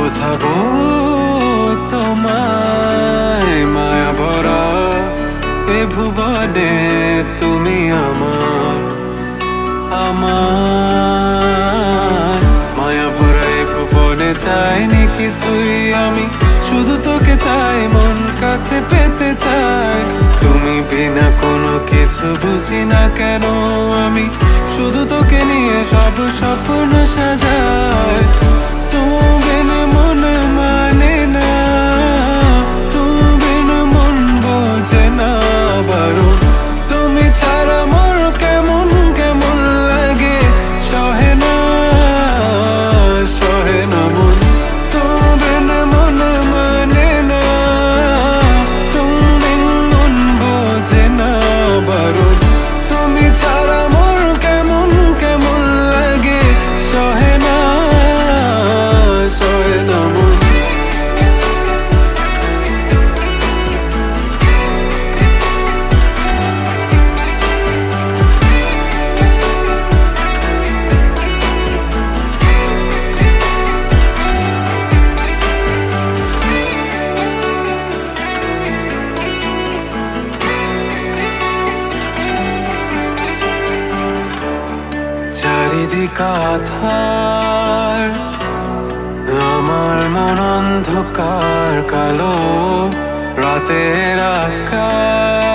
বোঝাবো তোমায় মায়া ভরা এ ভুবনে তুমি আমার আমার মায়া ভরা এ ভুবনে চাইনি কিছুই আমি, শুধু তোকে চাই, মন কাছে পেতে চাই। তুমি বিনা কোনো কিছু বুঝি না কেন আমি, শুধু তোকে নিয়ে সব স্বপ্ন সাজাই। তুমি বিনা মন মানে না, তুমি বিনা মন বোঝে না বারণ। তুমি ছাড়া মোর কেমন কেমন লাগে, সহে না সহে না মন। তুমি বিনা মন মানে না, তুমি বিনা মন বোঝে না বারণ। তুমি ছাড়া মোর কেমন কেমন লাগে, সহে না সহে না মন। চারিদিক আধার, আমার মন অন্ধকার কালো, রাতের আকাশ